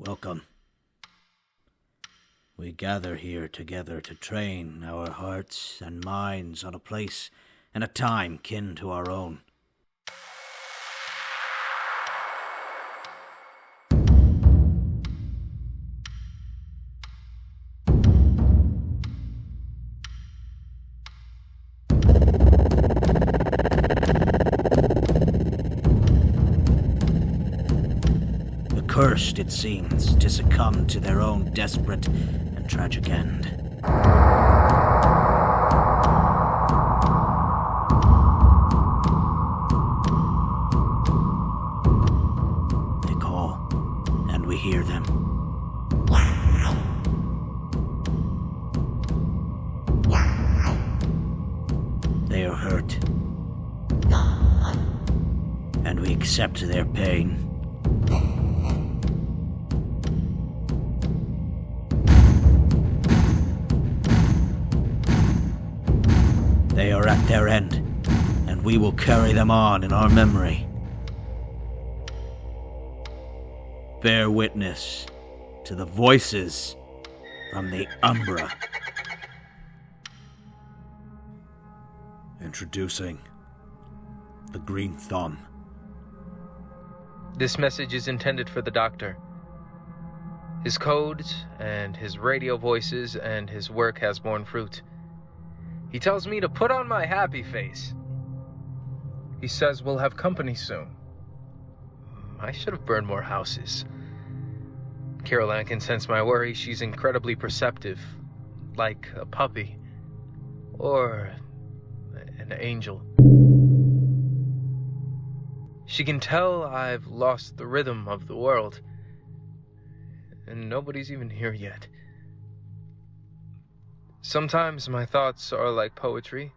Welcome. We gather here together to train our hearts and minds on a place and a time kin to our own. Cursed, it seems, to succumb to their own desperate and tragic end. They call, and we hear them. They are hurt, and we accept their pain. They are at their end, and we will carry them on in our memory. Bear witness to the voices from the Umbra. Introducing the Green Thumb. This message is intended for the Doctor. His codes and his radio voices and his work has borne fruit. He tells me to put on my happy face. He says we'll have company soon. I should have burned more houses. Carol Ann can sense my worry. She's incredibly perceptive, like a puppy or an angel. She can tell I've lost the rhythm of the world, and nobody's even here yet. Sometimes my thoughts are like poetry,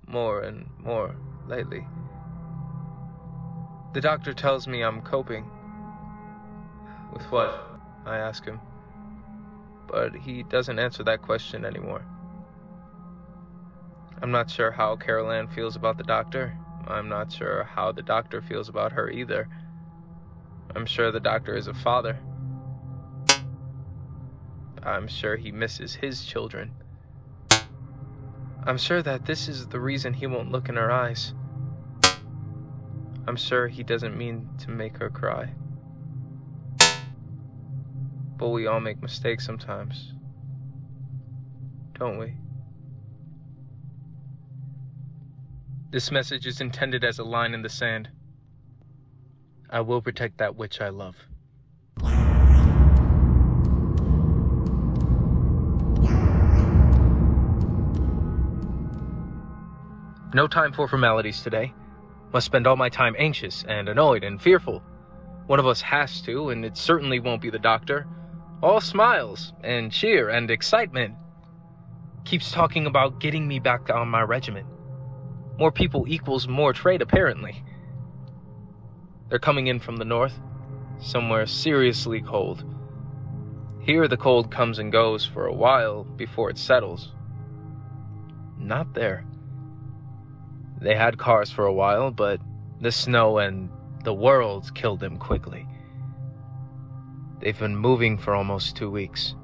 more and more lately. The Doctor tells me I'm coping. With what? I ask him. But he doesn't answer that question anymore. I'm not sure how Carol Ann feels about the Doctor. I'm not sure how the Doctor feels about her either. I'm sure the Doctor is a father. I'm sure he misses his children. I'm sure that this is the reason he won't look in her eyes. I'm sure he doesn't mean to make her cry. But we all make mistakes sometimes, don't we? This message is intended as a line in the sand. I will protect that which I love. No time for formalities today. Must spend all my time anxious and annoyed and fearful. One of us has to, and it certainly won't be the Doctor. All smiles and cheer and excitement. Keeps talking about getting me back on my regiment. More people equals more trade, apparently. They're coming in from the north, somewhere seriously cold. Here the cold comes and goes for a while before it settles. Not there. They had cars for a while, but the snow and the world killed them quickly. They've been moving for almost 2 weeks.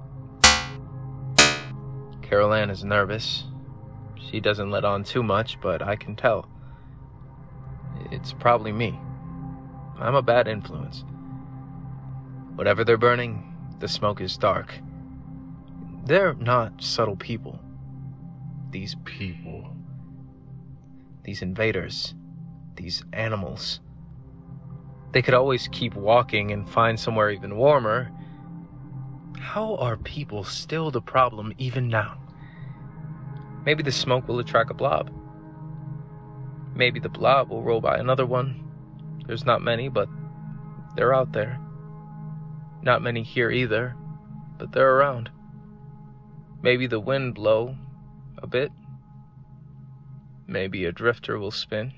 Carol Ann is nervous. She doesn't let on too much, but I can tell. It's probably me. I'm a bad influence. Whatever they're burning, the smoke is dark. They're not subtle people. These people. These invaders. These animals. They could always keep walking and find somewhere even warmer. How are people still the problem even now? Maybe the smoke will attract a blob. Maybe the blob will roll by another one. There's not many, but they're out there. Not many here either, but they're around. Maybe the wind blow a bit. Maybe a drifter will spin.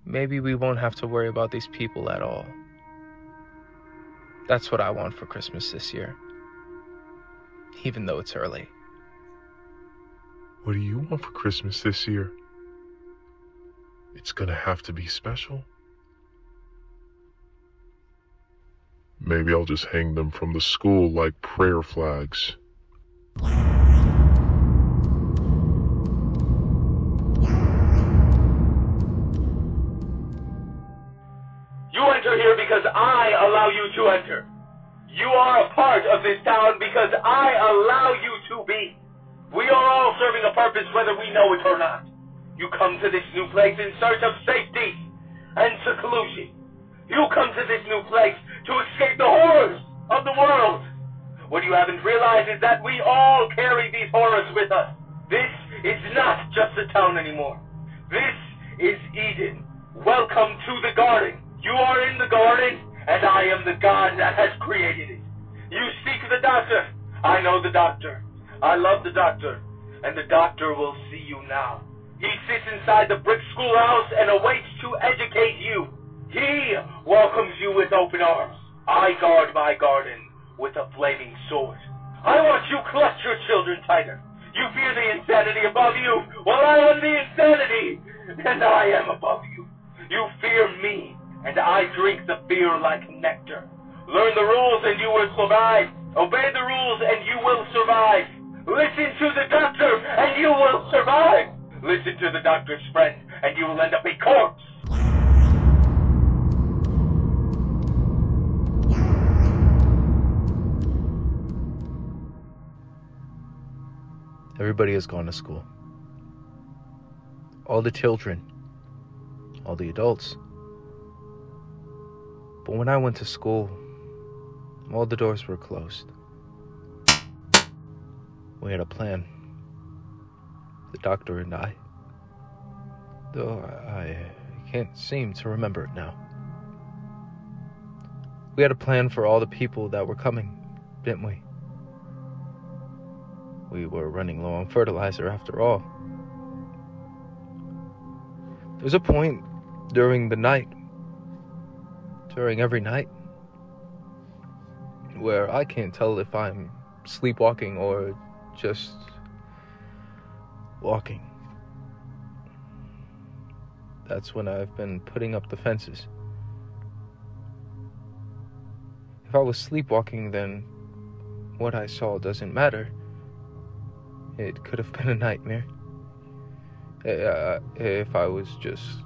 Maybe we won't have to worry about these people at all. That's what I want for Christmas this year. Even though it's early. What do you want for Christmas this year? It's gonna have to be special. Maybe I'll just hang them from the school like prayer flags. You enter here because I allow you to enter. You are a part of this town because I allow you to be. We are all serving a purpose whether we know it or not. You come to this new place in search of safety and seclusion. You come to this new place to escape the horrors of the world. What you haven't realized is that we all carry these horrors with us. This is not just a town anymore. This is Eden. Welcome to the garden. You are in the garden, and I am the God that has created it. You seek the doctor. I know the doctor. I love the doctor, and the doctor will see you now. He sits inside the brick schoolhouse and awaits to educate you. He welcomes you with open arms. I guard my garden with a flaming sword. I want you to clutch your children tighter. You fear the insanity above you. Well, I am the insanity, and I am above you. You fear me, and I drink the fear like nectar. Learn the rules and you will survive. Obey the rules and you will survive. Listen to the doctor and you will survive. Listen to the doctor's friend and you will end up a corpse. Everybody has gone to school. All the children. All the adults. But when I went to school, all the doors were closed. We had a plan. The doctor and I. Though I can't seem to remember it now. We had a plan for all the people that were coming, didn't we? We were running low on fertilizer after all. There was a point during the night, during every night, where I can't tell if I'm sleepwalking or just walking. That's when I've been putting up the fences. If I was sleepwalking, then what I saw doesn't matter. It could have been a nightmare. If I was just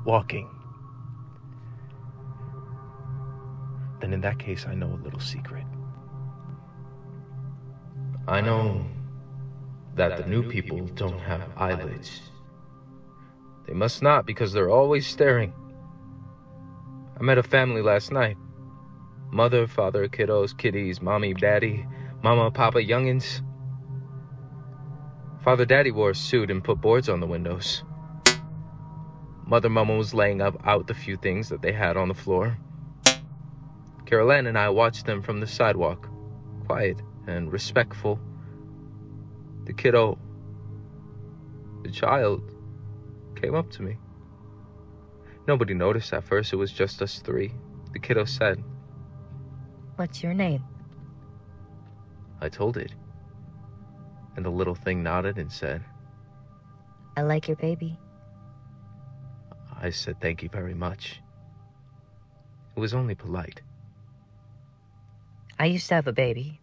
walking, then in that case I know a little secret. I know that the new people don't have eyelids. They must not, because they're always staring. I met a family last night. Mother, father, kiddos, kitties, mommy, daddy, mama, papa, youngins. Father Daddy wore a suit and put boards on the windows. Mother Mama was laying out the few things that they had on the floor. Carol Ann and I watched them from the sidewalk, quiet and respectful. The child, came up to me. Nobody noticed at first, it was just us three. The kiddo said, "What's your name?" I told it. And the little thing nodded and said, "I like your baby." I said, "Thank you very much." It was only polite. I used to have a baby,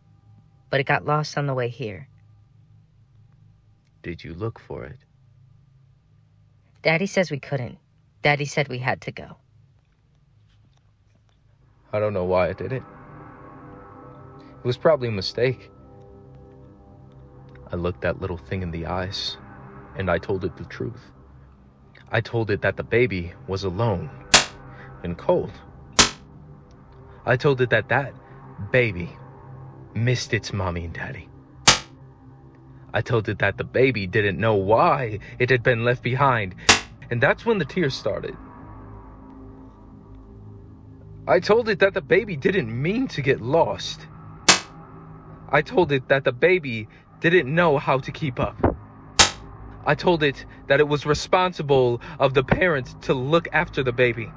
but it got lost on the way here. Did you look for it? Daddy says we couldn't. Daddy said we had to go. I don't know why I did it. It was probably a mistake. I looked that little thing in the eyes, and I told it the truth. I told it that the baby was alone and cold. I told it that that baby missed its mommy and daddy. I told it that the baby didn't know why it had been left behind, and that's when the tears started. I told it that the baby didn't mean to get lost. I told it that the baby didn't know how to keep up. I told it that it was responsible of the parents to look after the baby.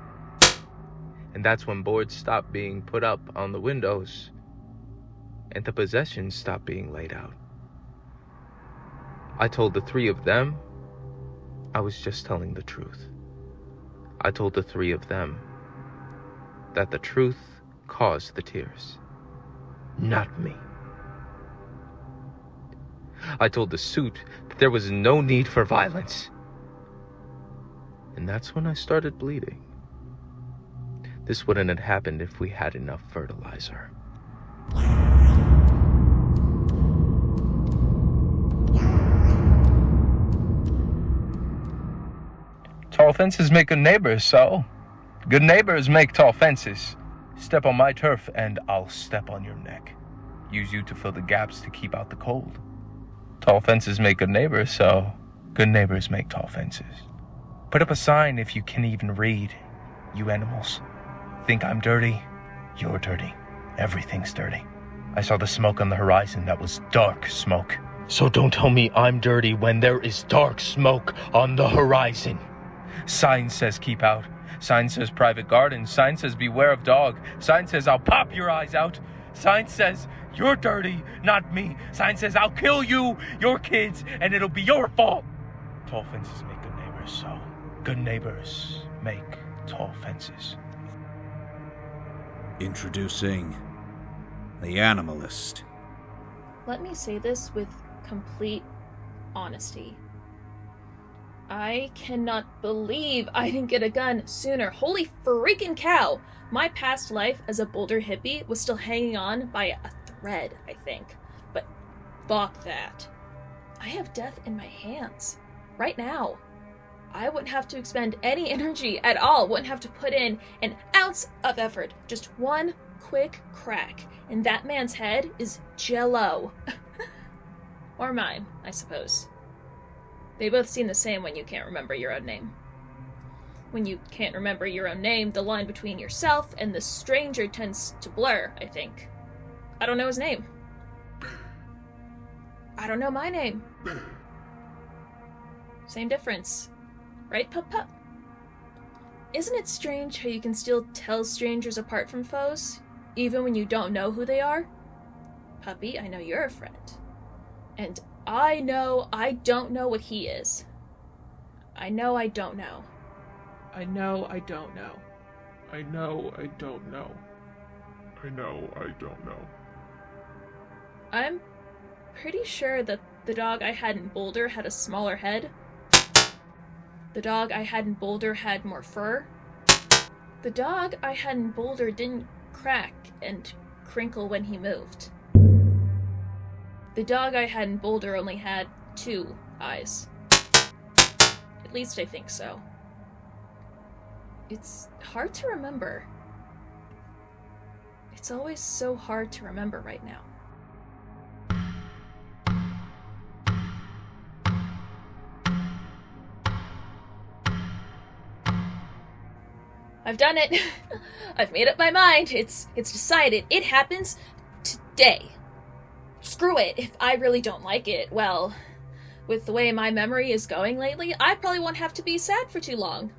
And that's when boards stopped being put up on the windows and the possessions stopped being laid out. I told the three of them I was just telling the truth. I told the three of them that the truth caused the tears, not me. I told the suit that there was no need for violence. And that's when I started bleeding. This wouldn't have happened if we had enough fertilizer. Tall fences make good neighbors, so good neighbors make tall fences. Step on my turf and I'll step on your neck. Use you to fill the gaps to keep out the cold. Tall fences make good neighbors, so good neighbors make tall fences. Put up a sign if you can even read, you animals. Think I'm dirty? You're dirty. Everything's dirty. I saw the smoke on the horizon that was dark smoke. So don't tell me I'm dirty when there is dark smoke on the horizon. Sign says keep out. Sign says private garden. Sign says beware of dog. Sign says I'll pop your eyes out. Sign says you're dirty, not me. Sign says I'll kill you, your kids, and it'll be your fault. Tall fences make good neighbors, so good neighbors make tall fences. Introducing the Animalist. Let me say this with complete honesty. I cannot believe I didn't get a gun sooner. Holy freaking cow! My past life as a Boulder hippie was still hanging on by a thread, I think. But fuck that. I have death in my hands. Right now. I wouldn't have to expend any energy at all. Wouldn't have to put in an ounce of effort. Just one quick crack. And that man's head is jello. Or mine, I suppose. They both seem the same when you can't remember your own name. When you can't remember your own name, the line between yourself and the stranger tends to blur, I think. I don't know his name. I don't know my name. Same difference. Right, Pup? Isn't it strange how you can still tell strangers apart from foes, even when you don't know who they are? Puppy, I know you're a friend. And I know I don't know what he is. I know I don't know. I know I don't know. I know I don't know. I know I don't know. I'm pretty sure that the dog I had in Boulder had a smaller head. The dog I had in Boulder had more fur. The dog I had in Boulder didn't crack and crinkle when he moved. The dog I had in Boulder only had 2 eyes. At least I think so. It's hard to remember. It's always so hard to remember right now. I've done it. I've made up my mind. It's decided. It happens today. Screw it. If I really don't like it, well, with the way my memory is going lately, I probably won't have to be sad for too long.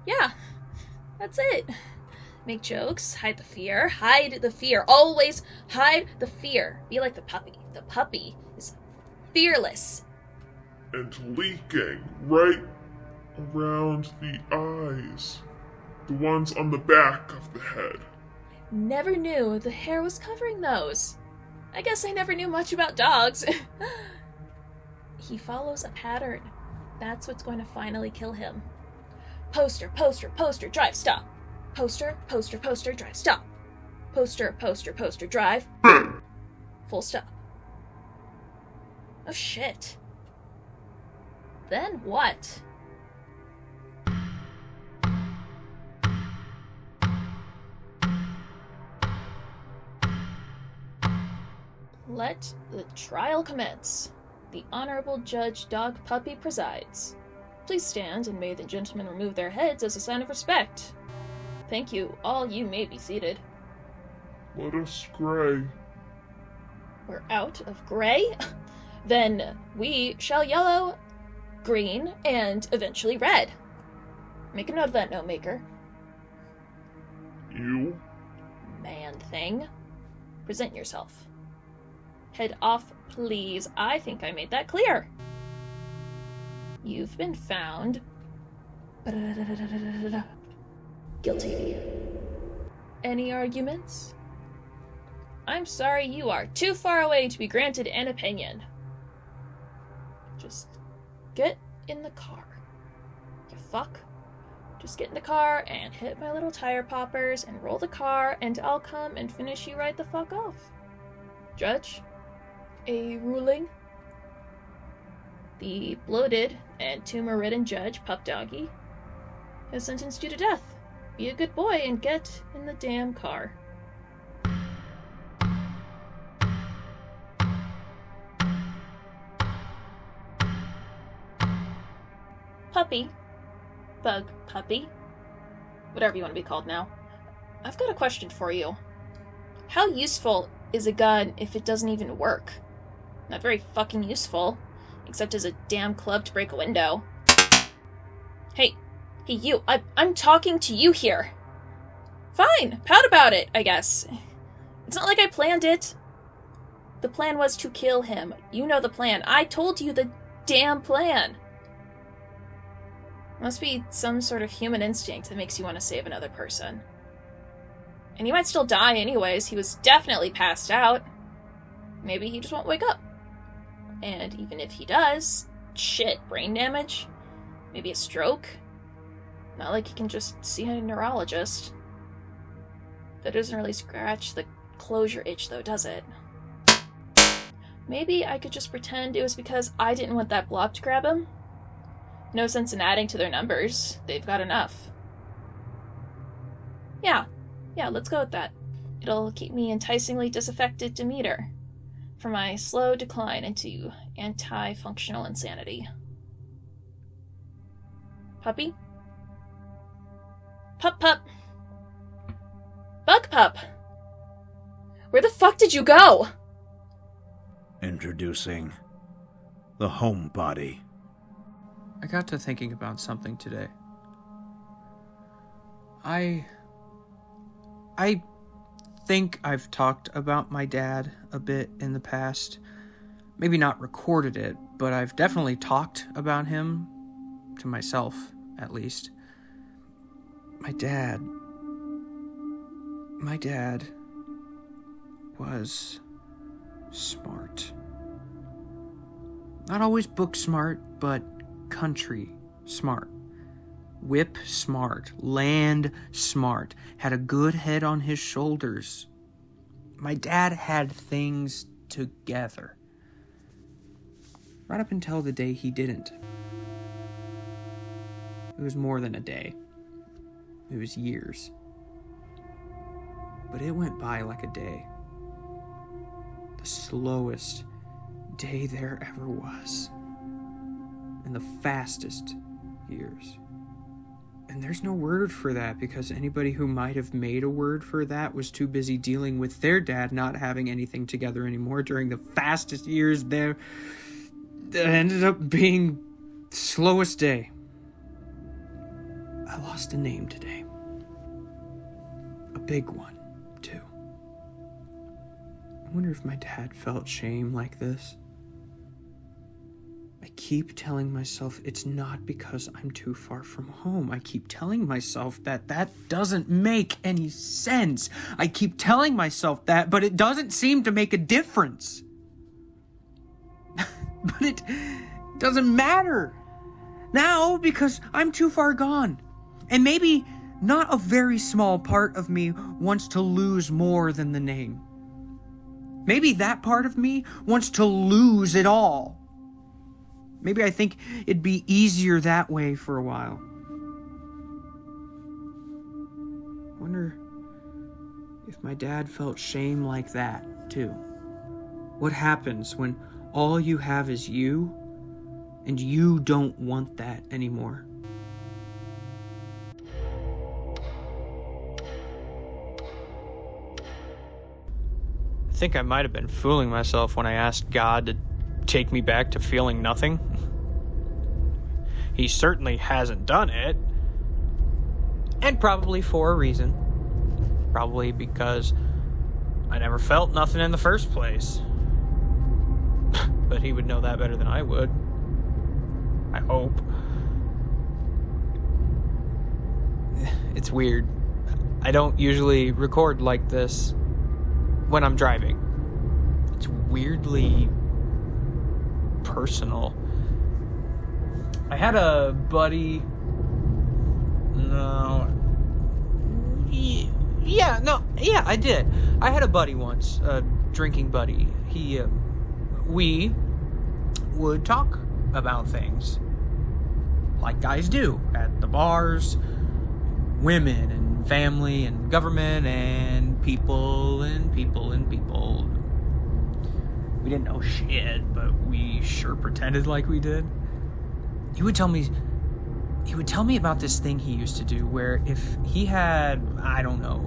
Yeah, that's it. Make jokes, hide the fear. Hide the fear. Always hide the fear. Be like the puppy. The puppy is fearless. And leaking right around the eyes. The ones on the back of the head. Never knew the hair was covering those. I guess I never knew much about dogs. He follows a pattern. That's what's going to finally kill him. Poster, poster, poster, drive, stop. Poster, poster, poster, drive, stop. Poster, poster, poster, drive. Full stop. Oh shit. Then what? Let the trial commence. The Honorable Judge Dog Puppy presides. Please stand, and may the gentlemen remove their heads as a sign of respect. Thank you. All you may be seated. Let us gray. We're out of gray? Then we shall yellow, green, and eventually red. Make a note of that, note maker. You? Man thing. Present yourself. Head off, please. I think I made that clear. You've been found guilty. Any arguments? I'm sorry, you are too far away to be granted an opinion. Just get in the car. You fuck. Just get in the car and hit my little tire poppers and roll the car, and I'll come and finish you right the fuck off. Judge, a ruling? The bloated and tumor-ridden judge, Pup Doggy, has sentenced you to death. Be a good boy and get in the damn car. Puppy. Bug Puppy. Whatever you want to be called now. I've got a question for you. How useful is a gun if it doesn't even work? Not very fucking useful. Except as a damn club to break a window. Hey, you. I'm talking to you here. Fine, pout about it, I guess. It's not like I planned it. The plan was to kill him. You know the plan. I told you the damn plan. Must be some sort of human instinct that makes you want to save another person. And he might still die anyways. He was definitely passed out. Maybe he just won't wake up. And even if he does, shit, brain damage? Maybe a stroke? Not like he can just see a neurologist. That doesn't really scratch the closure itch though, does it? Maybe I could just pretend it was because I didn't want that blob to grab him. No sense in adding to their numbers. They've got enough. Yeah, let's go with that. It'll keep me enticingly disaffected Demeter for my slow decline into anti-functional insanity. Puppy? Pup. Bug Pup! Where the fuck did you go? Introducing the homebody. I got to thinking about something today. I think I've talked about my dad a bit in the past. Maybe not recorded it, but I've definitely talked about him, to myself, at least. My dad was smart. Not always book smart, but country smart. Whip smart. Land smart. Had a good head on his shoulders. My dad had things together. Right up until the day he didn't. It was more than a day. It was years. But it went by like a day. The slowest day there ever was. And the fastest years. And there's no word for that, because anybody who might have made a word for that was too busy dealing with their dad not having anything together anymore during the fastest years there. That ended up being the slowest day. I lost a name today. A big one, too. I wonder if my dad felt shame like this. I keep telling myself it's not because I'm too far from home. I keep telling myself that doesn't make any sense. I keep telling myself that, but it doesn't seem to make a difference. But it doesn't matter now because I'm too far gone. And maybe not a very small part of me wants to lose more than the name. Maybe that part of me wants to lose it all. Maybe I think it'd be easier that way for a while. I wonder if my dad felt shame like that, too. What happens when all you have is you, and you don't want that anymore? I think I might have been fooling myself when I asked God to take me back to feeling nothing. He certainly hasn't done it. And probably for a reason. Probably because I never felt nothing in the first place. But he would know that better than I would. I hope. It's weird. I don't usually record like this when I'm driving. It's weirdly personal. I had a buddy... Yeah, I did. I had a buddy once, a drinking buddy. We would talk about things like guys do at the bars, women and family and government and people and people and people. We didn't know shit, but we sure pretended like we did. He would tell me about this thing he used to do where if he had, I don't know,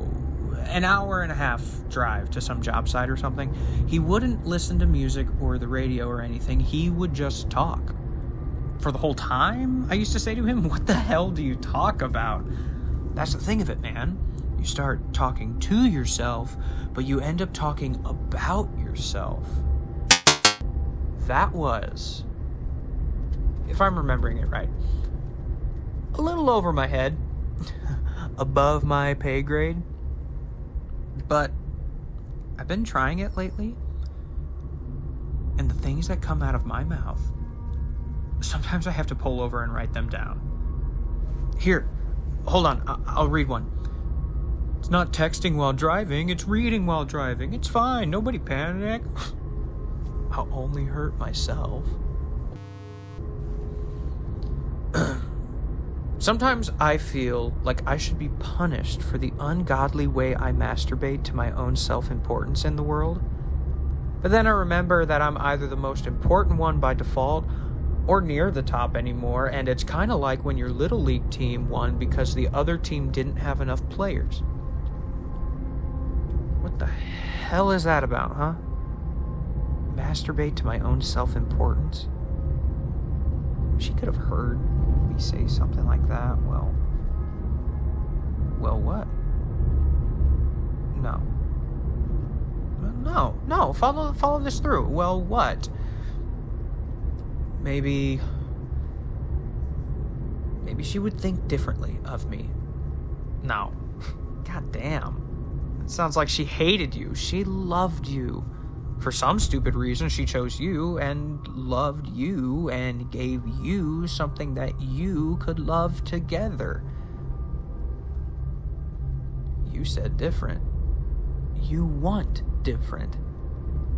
an hour and a half drive to some job site or something, he wouldn't listen to music or the radio or anything. He would just talk. For the whole time, I used to say to him, what the hell do you talk about? That's the thing of it, man. You start talking to yourself, but you end up talking about yourself. That was, if I'm remembering it right, a little over my head, above my pay grade. But I've been trying it lately, and the things that come out of my mouth, sometimes I have to pull over and write them down. Here, hold on, I'll read one. It's not texting while driving, it's reading while driving. It's fine, nobody panic. I'll only hurt myself. Sometimes I feel like I should be punished for the ungodly way I masturbate to my own self-importance in the world. But then I remember that I'm either the most important one by default or near the top anymore, and it's kind of like when your Little League team won because the other team didn't have enough players. What the hell is that about, huh? Masturbate to my own self-importance? She could have heard me say something like that. Well, what? No, follow this through. Well, what? Maybe she would think differently of me. No. God damn. It sounds like she hated you. She loved you. For some stupid reason, she chose you and loved you and gave you something that you could love together. You said different. You want different.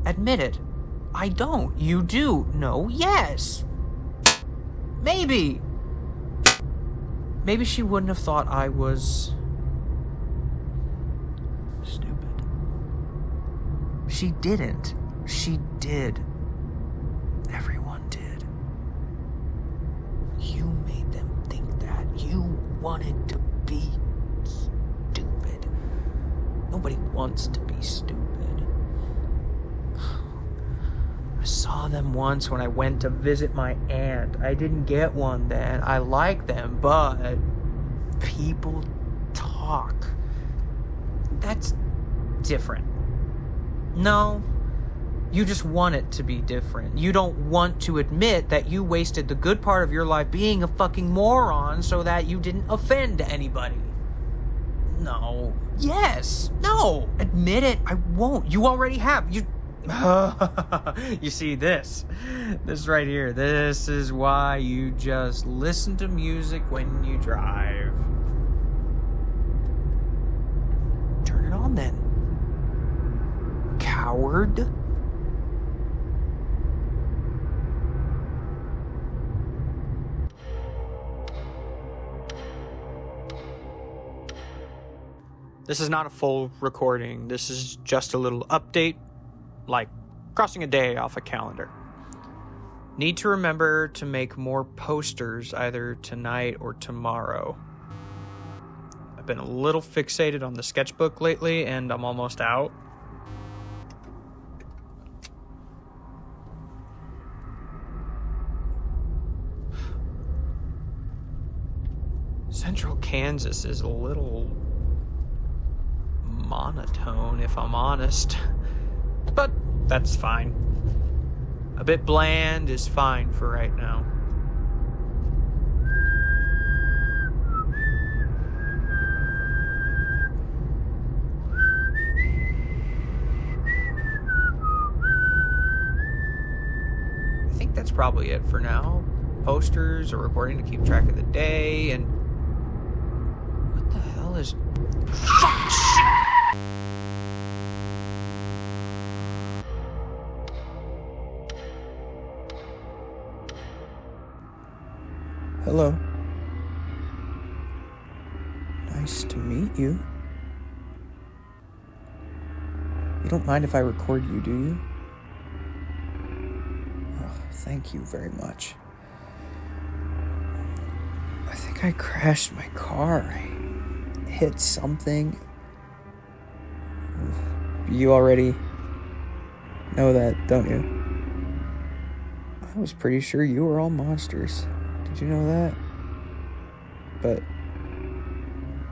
Admit it. I don't. You do. No. Yes. Maybe. Maybe she wouldn't have thought I was stupid. She didn't. She did. Everyone did. You made them think that. You wanted to be stupid. Nobody wants to be stupid. I saw them once when I went to visit my aunt. I didn't get one then. I like them, but people talk. That's different. No, you just want it to be different. You don't want to admit that you wasted the good part of your life being a fucking moron so that you didn't offend anybody. No. Yes. No. Admit it. I won't. You already have. You see this right here. This is why you just listen to music when you drive. Turn it on then. Coward. This is not a full recording. This is just a little update, like crossing a day off a calendar. Need to remember to make more posters either tonight or tomorrow. I've been a little fixated on the sketchbook lately, and I'm almost out. Central Kansas is a little monotone, if I'm honest. But that's fine. A bit bland is fine for right now. probably it for now. Posters, a recording to keep track of the day, and... What the hell is... Fuck! Hello. Nice to meet you. You don't mind if I record you, do you? Oh, thank you very much. I think I crashed my car. I hit something. You already know that, don't you? I was pretty sure you were all monsters. Did you know that? But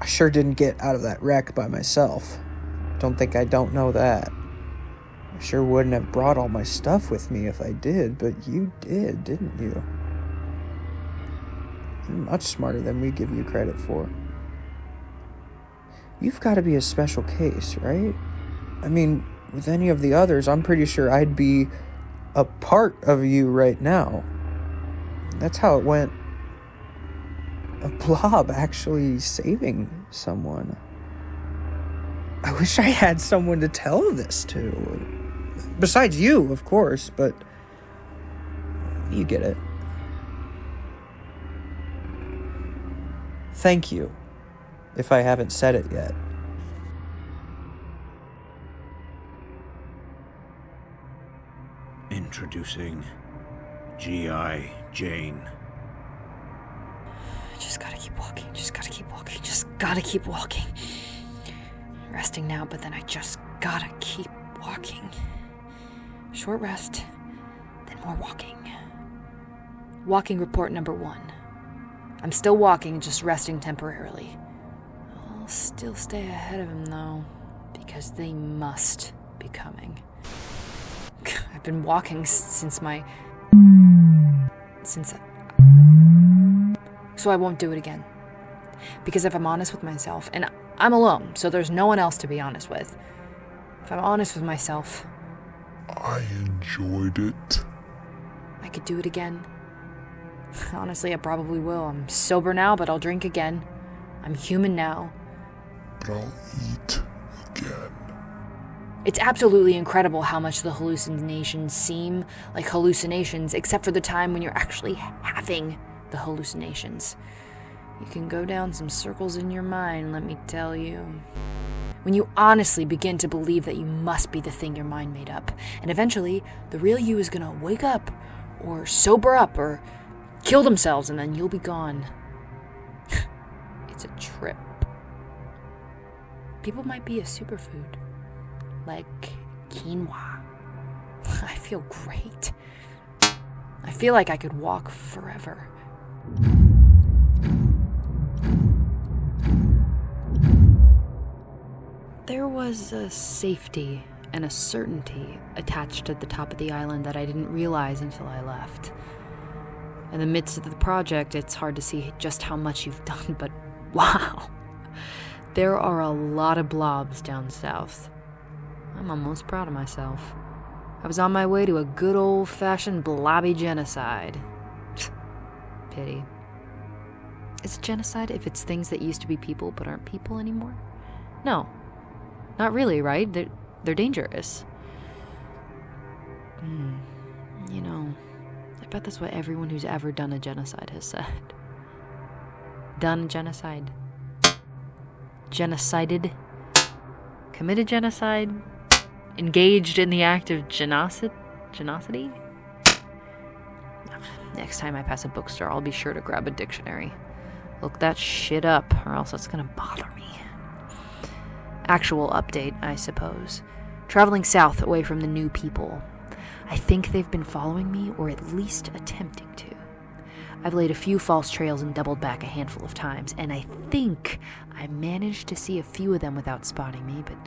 I sure didn't get out of that wreck by myself. Don't think I don't know that. I sure wouldn't have brought all my stuff with me if I did, but you did, didn't you? You're much smarter than we give you credit for. You've got to be a special case, right? I mean, with any of the others, I'm pretty sure I'd be a part of you right now. That's how it went. A blob actually saving someone. I wish I had someone to tell this to. Besides you, of course, but you get it. Thank you, if I haven't said it yet. Introducing G.I. Jane. Just gotta keep walking, just gotta keep walking. Resting now, but then I just gotta keep walking. Short rest, then more walking. Walking report number 1. I'm still walking, just resting temporarily. I'll still stay ahead of him, though, because they must be coming. I've been walking since so I won't do it again. Because if I'm honest with myself, and I'm alone, so there's no one else to be honest with. If I'm honest with myself, I enjoyed it. I could do it again. Honestly, I probably will. I'm sober now, but I'll drink again. I'm human now. But I'll eat again. It's absolutely incredible how much the hallucinations seem like hallucinations, except for the time when you're actually having the hallucinations. You can go down some circles in your mind, let me tell you. When you honestly begin to believe that you must be the thing your mind made up, and eventually the real you is gonna wake up, or sober up, or kill themselves, and then you'll be gone. It's a trip. People might be a superfood, like quinoa. I feel great. I feel like I could walk forever. There was a safety and a certainty attached at the top of the island that I didn't realize until I left. In the midst of the project, it's hard to see just how much you've done, but wow! There are a lot of blobs down south. I'm almost proud of myself. I was on my way to a good old-fashioned blobby genocide. Pity. Is it genocide if it's things that used to be people but aren't people anymore? No. Not really, right? They're dangerous. You know, I bet that's what everyone who's ever done a genocide has said. Done genocide. Genocided. Committed genocide. Engaged in the act of genocity? Next time I pass a bookstore, I'll be sure to grab a dictionary. Look that shit up, or else it's gonna bother me. Actual update, I suppose. Traveling south away from the new people. I think they've been following me, or at least attempting to. I've laid a few false trails and doubled back a handful of times, and I think I managed to see a few of them without spotting me, but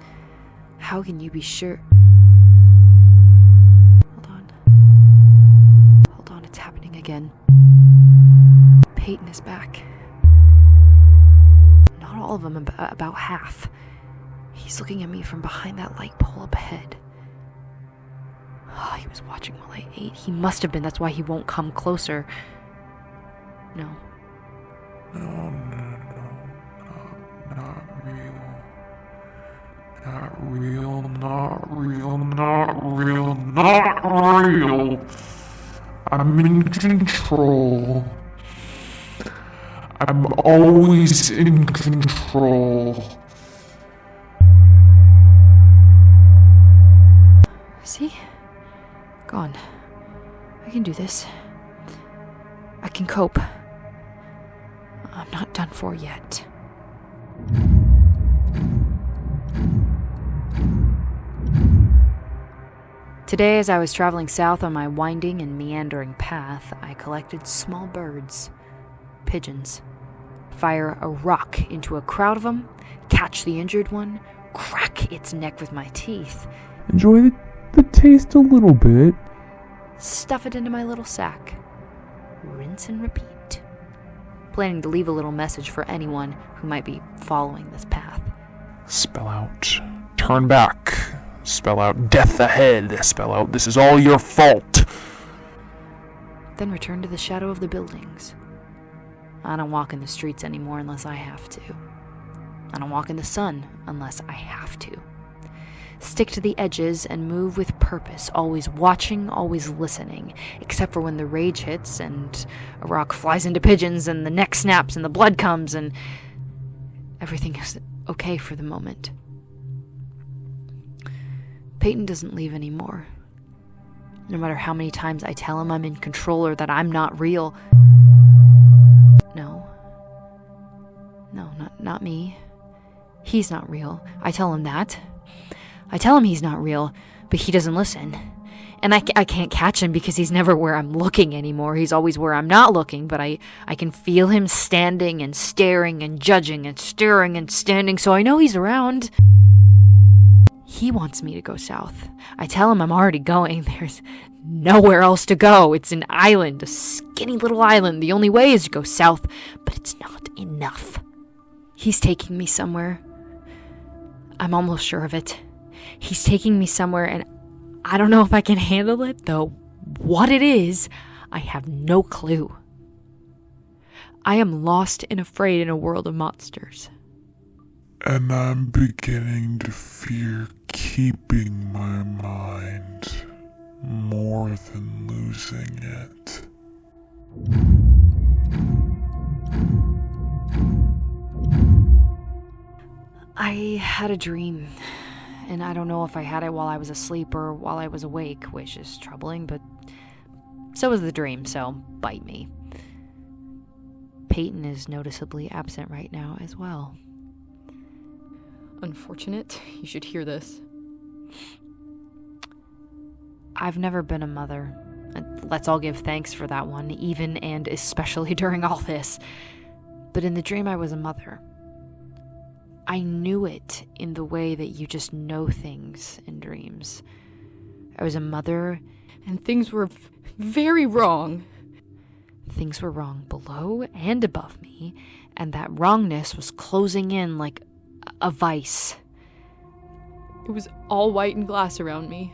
how can you be sure? Hold on, it's happening again. Peyton is back. Not all of them, about half. He's looking at me from behind that light pole up ahead. Oh, he was watching while I ate. He must have been. That's why he won't come closer. No. No, not real. Not real, not real, not real, not real. I'm in control. I'm always in control. See? Gone. I can do this. I can cope. I'm not done for yet. Today, as I was traveling south on my winding and meandering path, I collected small birds, pigeons, fire a rock into a crowd of them, catch the injured one, crack its neck with my teeth, Enjoy the taste a little bit. stuff it into my little sack, rinse and repeat, planning to leave a little message for anyone who might be following this path. Spell out, turn back. Spell out, death ahead. Spell out, this is all your fault. Then return to the shadow of the buildings. I don't walk in the streets anymore unless I have to. I don't walk in the sun unless I have to. Stick to the edges and move with purpose, always watching, always listening, except for when the rage hits and a rock flies into pigeons and the neck snaps and the blood comes and everything is okay for the moment. Peyton doesn't leave anymore. No matter how many times I tell him I'm in control or that I'm not real. No, not me. He's not real. I tell him that. I tell him he's not real, but he doesn't listen. And I can't catch him because he's never where I'm looking anymore. He's always where I'm not looking, but I can feel him standing and staring and judging and staring and standing, so I know he's around. He wants me to go south. I tell him I'm already going. There's nowhere else to go. It's an island, a skinny little island. The only way is to go south, but it's not enough. He's taking me somewhere. I'm almost sure of it. He's taking me somewhere, and I don't know if I can handle it, though what it is, I have no clue. I am lost and afraid in a world of monsters. And I'm beginning to fear keeping my mind more than losing it. I had a dream, and I don't know if I had it while I was asleep or while I was awake, which is troubling, but so is the dream, so bite me. Peyton is noticeably absent right now as well. Unfortunate. You should hear this. I've never been a mother. Let's all give thanks for that one, even and especially during all this. But in the dream, I was a mother. I knew it in the way that you just know things in dreams. I was a mother, and things were very wrong. Things were wrong below and above me, and that wrongness was closing in like a vice. It was all white and glass around me.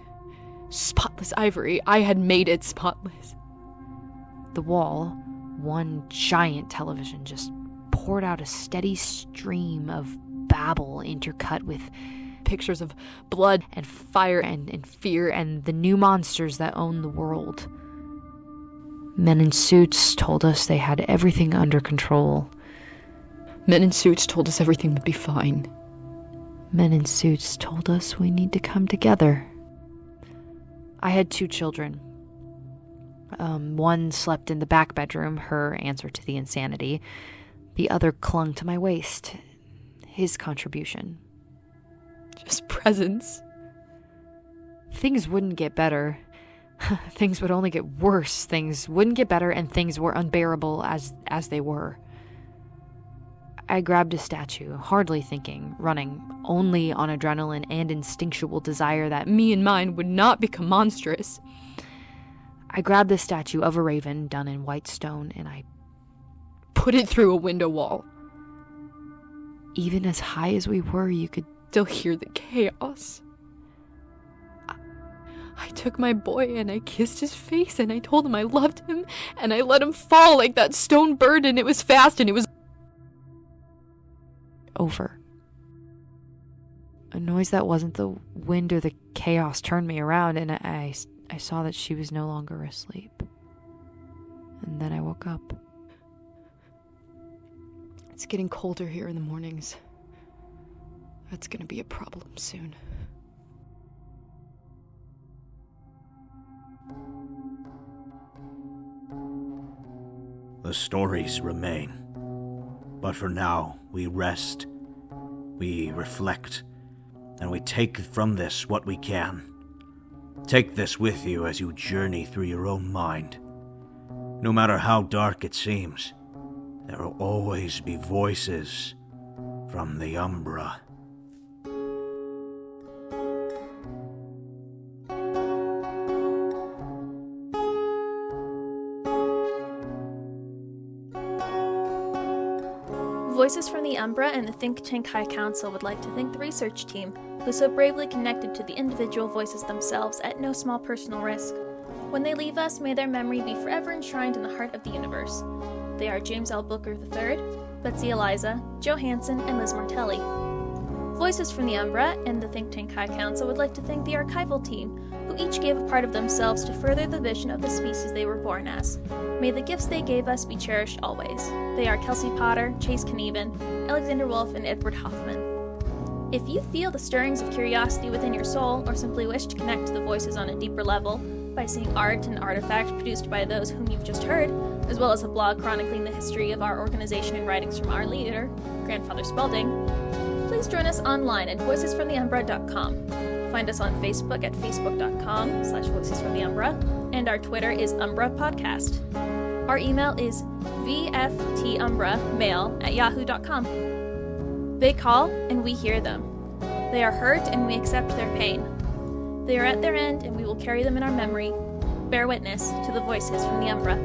Spotless ivory. I had made it spotless. The wall, one giant television, just poured out a steady stream of babble intercut with pictures of blood and fire and fear and the new monsters that own the world. Men in suits told us they had everything under control. Men in suits told us everything would be fine. Men in suits told us we need to come together. I had 2 children. One slept in the back bedroom, her answer to the insanity. The other clung to my waist, his contribution. Just presence. Things wouldn't get better. Things would only get worse. Things wouldn't get better, and things were unbearable as they were. I grabbed a statue, hardly thinking, running, only on adrenaline and instinctual desire that me and mine would not become monstrous. I grabbed the statue of a raven done in white stone, and I put it through a window wall. Even as high as we were, you could still hear the chaos. I took my boy and I kissed his face and I told him I loved him and I let him fall like that stone bird and it was fast and it was over. A noise that wasn't the wind or the chaos turned me around and I saw that she was no longer asleep. And then I woke up. It's getting colder here in the mornings. That's gonna be a problem soon. The stories remain. But for now, we rest, we reflect, and we take from this what we can. Take this with you as you journey through your own mind. No matter how dark it seems, there will always be voices from the Umbra. Voices from the Umbra and the Think Tank High Council would like to thank the research team, who so bravely connected to the individual voices themselves at no small personal risk. When they leave us, may their memory be forever enshrined in the heart of the universe. They are James L. Booker III, Betsy Eliza, Joe Hansen, and Liz Martelli. Voices from the Umbra and the Think Tank High Council would like to thank the archival team, who each gave a part of themselves to further the vision of the species they were born as. May the gifts they gave us be cherished always. They are Kelsey Potter, Chase Knieven, Alexander Wolf, and Edward Hoffman. If you feel the stirrings of curiosity within your soul, or simply wish to connect to the voices on a deeper level by seeing art and artifacts produced by those whom you've just heard, as well as a blog chronicling the history of our organization and writings from our leader, Grandfather Spalding, please join us online at voicesfromtheumbra.com. Find us on Facebook at facebook.com/voicesfromtheumbra, and our Twitter is Umbra Podcast. Our email is vftumbramail@yahoo.com. They call, and we hear them. They are hurt, and we accept their pain. They are at their end, and we will carry them in our memory. Bear witness to the voices from the Umbra.